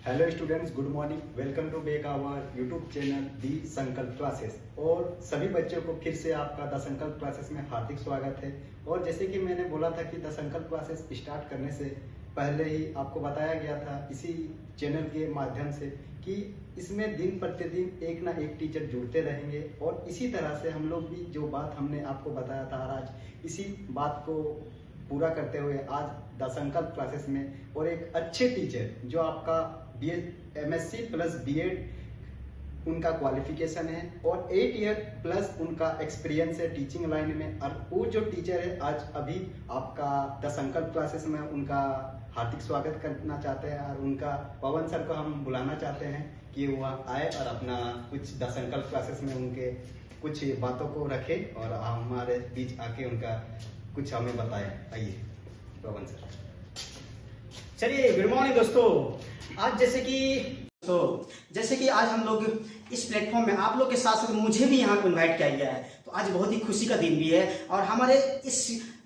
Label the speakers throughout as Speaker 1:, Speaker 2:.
Speaker 1: Hello students, good morning. Welcome to back our YouTube channel the Sankalp classes. और सभी बच्चों को फिर से आपका द संकल्प क्लासेस में हार्दिक स्वागत है। और जैसे कि मैंने बोला था कि द संकल्प क्लासेस स्टार्ट करने से पहले ही आपको बताया गया था इसी चैनल के माध्यम से कि इसमें दिन प्रतिदिन एक ना एक टीचर जुड़ते रहेंगे। और इसी तरह से हम लोग भी जो बात हमने आपको बताया था आज इसी बात को पूरा करते हुए आज द संकल्प क्लासेस में और एक अच्छे टीचर जो आपका MSc प्लस BEd उनका क्वालिफिकेशन है और 8 ईयर प्लस उनका एक्सपीरियंस है टीचिंग लाइन में। और वो जो टीचर है आज अभी आपका द संकल्प क्लासेस में उनका हार्दिक स्वागत करना चाहते हैं और उनका पवन सर को हम बुलाना चाहते हैं कि वह आए और अपना कुछ द संकल्प क्लासेस में उनके कुछ बातों को रखे और हमारे बीच आके उनका कुछ हमें बताएं। आइए पवन सर।
Speaker 2: चलिए, गुड मॉर्निंग दोस्तों। आज जैसे कि आज हम लोग इस प्लेटफॉर्म में आप लोग के साथ साथ मुझे भी यहाँ को इनवाइट किया गया है, तो आज बहुत ही खुशी का दिन भी है। और हमारे इस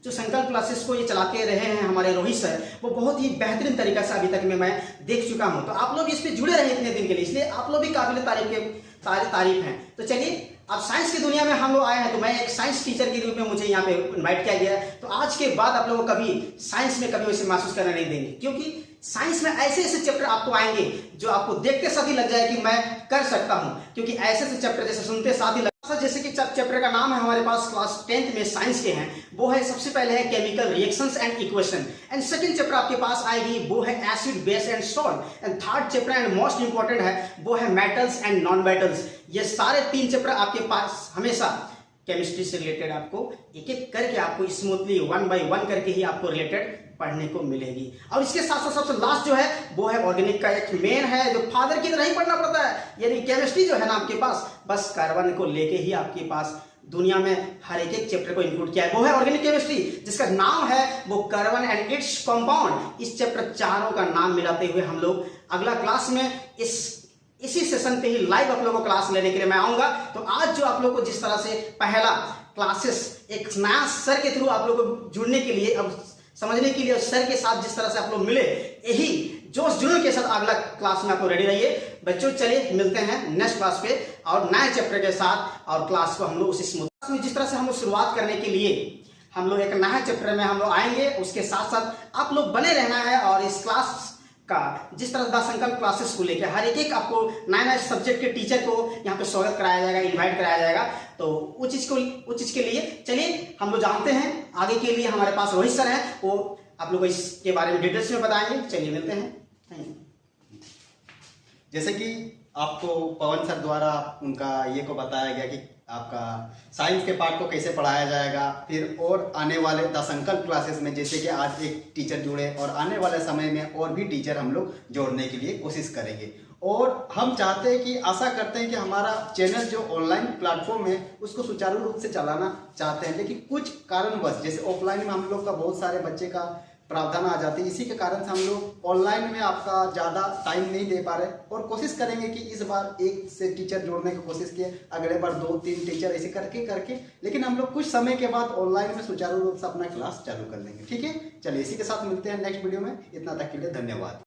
Speaker 2: जो संकल्प क्लासेस को ये चलाते रहे हैं हमारे रोहित सर, वो बहुत ही बेहतरीन तरीका से अभी तक में मैं देख चुका हूँ। तो आप लोग इस पे जुड़े रहे इतने दिन के लिए, इसलिए आप लोग भी काबिल तारीफ हैं। तो चलिए, अब साइंस की दुनिया में हम लोग आए हैं, तो मैं एक साइंस टीचर के रूप में मुझे यहाँ पे इनवाइट किया गया है। तो आज के बाद आप लोगों को कभी साइंस में कभी वैसे महसूस करना नहीं देंगे, क्योंकि साइंस में ऐसे ऐसे चैप्टर आपको आएंगे जो आपको देखते साथ ही लग जाए कि मैं कर सकता हूं। क्योंकि ऐसे ऐसे चैप्टर जैसे सुनते साथ ही जैसे कि चैप्टर का नाम है हमारे पास क्लास 10th में साइंस के हैं, वो है सबसे पहले है chemical reactions and equation. And second chapter आपके पास आएगी वो है acid base and salt. And third chapter and most important है वो है मेटल्स एंड नॉन मेटल्स। ये सारे 3 चैप्टर आपके पास हमेशा केमिस्ट्री से रिलेटेड आपको एक एक करके आपको स्मूथली 1 by 1 करके ही आपको रिलेटेड पढ़ने को मिलेगी। और इसके साथ साथ सबसे लास्ट जो है वो है ऑर्गेनिक का एक मेन है जो फादर की तरह ही पढ़ना पड़ता है। यानी केमिस्ट्री जो है ना आपके पास बस कार्बन को लेके ही आपके पास दुनिया में हर एक चैप्टर को इंक्लूड किया है, वो है ऑर्गेनिक केमिस्ट्री, जिसका नाम है वो कार्बन एंड इट्स कंपाउंड। इस चैप्टर चारों का नाम मिलाते हुए हम लोग अगला क्लास में इसी सेशन पे ही लाइव आप लोगों को क्लास लेने के लिए मैं आऊंगा। तो आज जो आप लोग को जिस तरह से पहला क्लासेस एक नया सर के थ्रू आप लोग को जुड़ने के लिए, अब समझने के लिए सर के साथ जिस तरह से आप लोग मिले, यही जोश जुनून के साथ अगला क्लास में आपको रेडी रहिए बच्चों। चलिए मिलते हैं नेक्स्ट क्लास पे और नए चैप्टर के साथ। और क्लास को हम लोग उसी स्मूथ में जिस तरह से हम लोग शुरुआत करने के लिए हम लोग एक नए चैप्टर में हम लोग आएंगे, उसके साथ साथ आप लोग बने रहना है। और इस क्लास का जिस तरह द संकल्प क्लासेस को लेकर हर एक आपको नए नए सब्जेक्ट के टीचर को यहाँ पे स्वागत कराया जाएगा, इनवाइट कराया जाएगा। तो वो चीज के लिए चलिए हम लोग जानते हैं। आगे के लिए हमारे पास रोहित सर हैं, वो आप लोग को इसके बारे में डिटेल्स में बताएंगे। चलिए मिलते हैं। Thank you.
Speaker 1: जैसे कि आपको पवन सर द्वारा उनका ये को बताया गया कि आपका साइंस के पार्ट को कैसे पढ़ाया जाएगा, फिर और आने वाले द संकल्प क्लासेस में जैसे कि आज एक टीचर जुड़े और आने वाले समय में और भी टीचर हम लोग जोड़ने के लिए कोशिश करेंगे। और हम चाहते हैं कि आशा करते हैं कि हमारा चैनल जो ऑनलाइन प्लेटफॉर्म है उसको सुचारू रूप से चलाना चाहते हैं, लेकिन कुछ कारणवश जैसे ऑफलाइन में हम लोग का बहुत सारे बच्चे का प्रावधान आ जाती है, इसी के कारण से हम लोग ऑनलाइन में आपका ज़्यादा टाइम नहीं दे पा रहे। और कोशिश करेंगे कि इस बार एक से टीचर जोड़ने की कोशिश किए, अगले बार 2-3 टीचर ऐसे करके लेकिन हम लोग कुछ समय के बाद ऑनलाइन में सुचारू रूप से अपना क्लास चालू कर लेंगे। ठीक है, चलिए इसी के साथ मिलते हैं नेक्स्ट वीडियो में। इतना तक के लिए धन्यवाद।